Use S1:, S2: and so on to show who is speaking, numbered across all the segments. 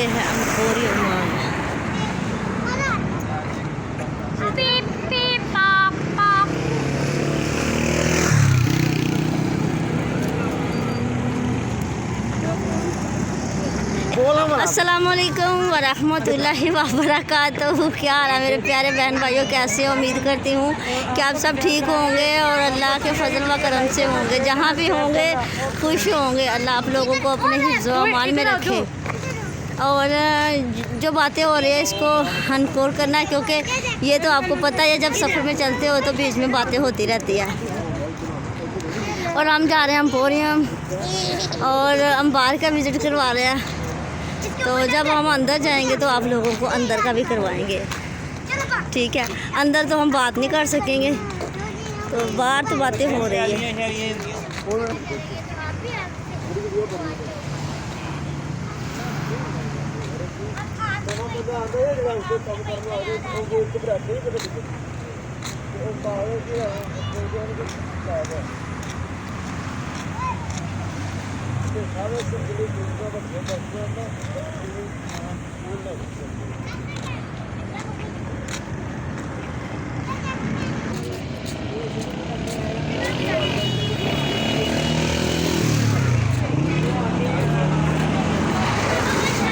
S1: है emporium mall. अस्सलामुअलैकुम वरहमतुल्लाहि वबरकातुहू। क्या हाल है मेरे प्यारे बहन भाइयों, कैसे हो? उम्मीद करती हूँ कि आप सब ठीक होंगे और अल्लाह के फजल व करम से होंगे। जहाँ भी होंगे खुश होंगे। अल्लाह आप लोगों को अपने हिफ्ज़ व अमान में रखे। और जो बातें हो रही है इसको अनकोर करना है, क्योंकि ये तो आपको पता है जब सफ़र में चलते हो तो बीच में बातें होती रहती है। और हम जा रहे हैं एम्पोरियम और हम बाहर का विज़िट करवा रहे हैं। तो जब हम अंदर जाएंगे तो आप लोगों को अंदर का भी करवाएंगे, ठीक है? अंदर तो हम बात नहीं कर सकेंगे, तो बाहर तो बातें हो रही है।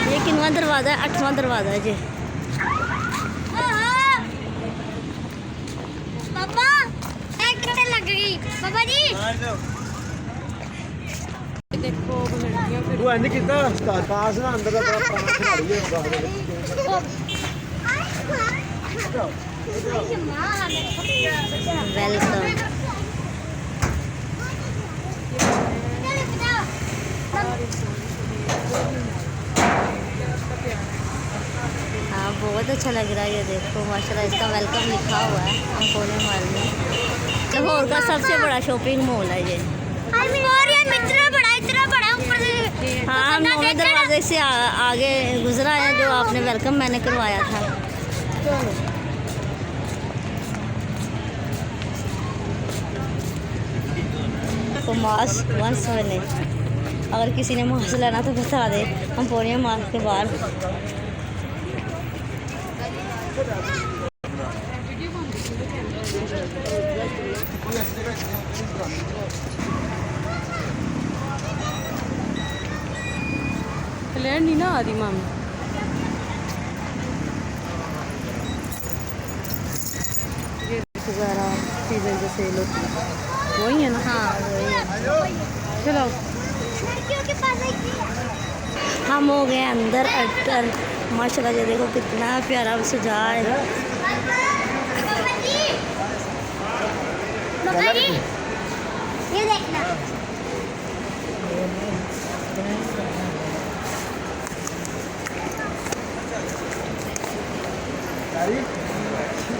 S1: ये किनवा दरवाज़ा है? 8वां दरवाज़ा है जी।
S2: पापा एक घंटे लग गई पापा जी।
S3: देखो तू इंज कीता काश ना अंदर दा बड़ा पुराना खिलाड़ी है
S1: वेलकम। हाँ बहुत अच्छा लग रहा है। ये देखो माशाल्लाह, इसका वेलकम लिखा हुआ है एम्पोरियम मॉल में। लाहौर का सबसे बड़ा शॉपिंग मॉल है ये।
S2: इतना बड़ा ऊपर से।
S1: हाँ, हम नौवें दरवाजे से आगे गुजरा है, जो आपने वेलकम मैंने करवाया था। तो मास्क वंस नहीं, अगर किसी ने मास्क लेना तो बता दे एम्पोरियम मॉल के बाहर।
S3: प्लेन नहीं ना आ रही मामी। ये वगैरह चीज़ें जो सेल होती है वही है ना?
S1: हाँ वही है।
S3: चलो
S1: हम हो गए अंदर एंटर। माशाल्लाह ये देखो कितना प्यारा सजा है।
S2: पापा जी ये देखना।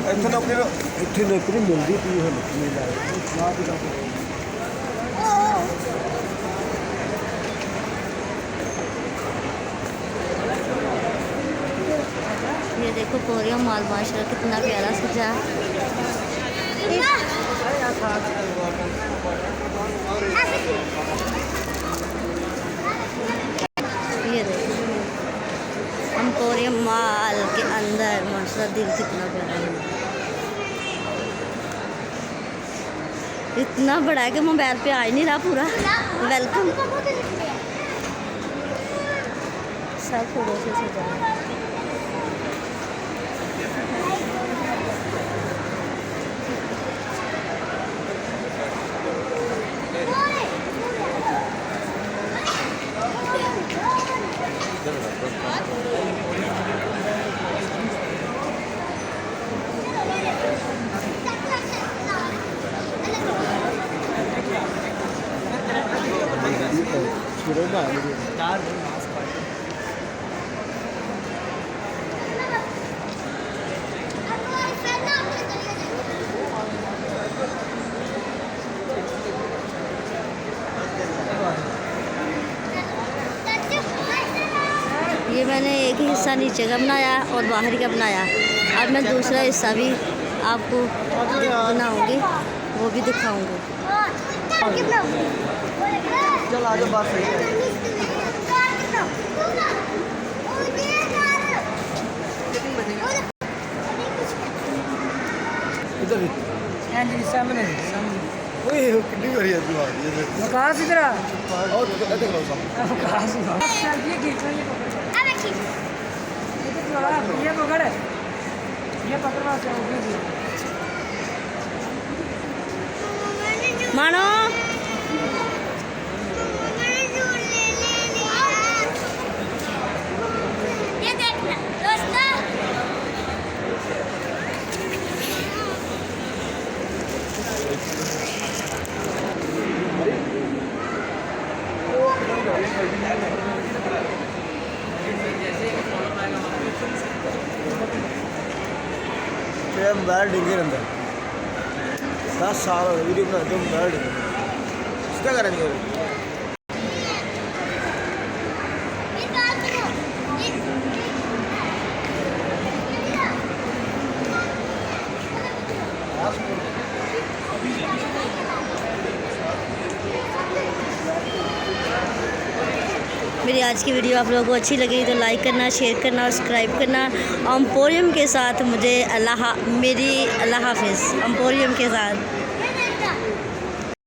S3: ਇੱਥੇ ਨੌਕਰੀ ਮਿਲਦੀ ਪਈ ਹੈ ਨੌਕਰੀ ਲੈ ਨਾ ਵੀ
S1: ये देखो एम्पोरियम मॉल माशाल्लाह कितना प्यारा सजा है। ये देखो एम्पोरियम मॉल के अंदर माशाल्लाह दिल कितना प्यारा है। इतना बड़ा है कि मोबाइल पे आ ही नहीं रहा पूरा। वेलकम सब फूलों से सजा है। ये मैंने एक ही हिस्सा नीचे का बनाया और बाहर का बनाया। अब मैं दूसरा हिस्सा भी आपको बनाऊंगी, वो भी दिखाऊंगी।
S3: चल आ जाओ, बात सही है।
S4: भैन जी सामने
S3: ओए कितनी बड़ी है तू आज ये
S4: वकास इधर आ
S3: और कहते करो सब
S4: वकास ये खींचो ये पकड़
S2: अब देखिए
S4: ये तो थोड़ा ये पकड़ ये पकड़वा से होगी
S1: मानो
S2: ये देखना दोस्तों
S3: तेरा मोबाइल डिंगे अंदर 10 साल हो गए वीडियो बनाते हो मोबाइल डिंगे क्या करेंगे
S2: ये बात सुनो ये
S1: मेरी आज की वीडियो आप लोगों को अच्छी लगी तो लाइक करना, शेयर करना और सब्सक्राइब करना। एम्पोरियम के साथ मुझे अल्लाह हाफिज़। एम्पोरियम के साथ।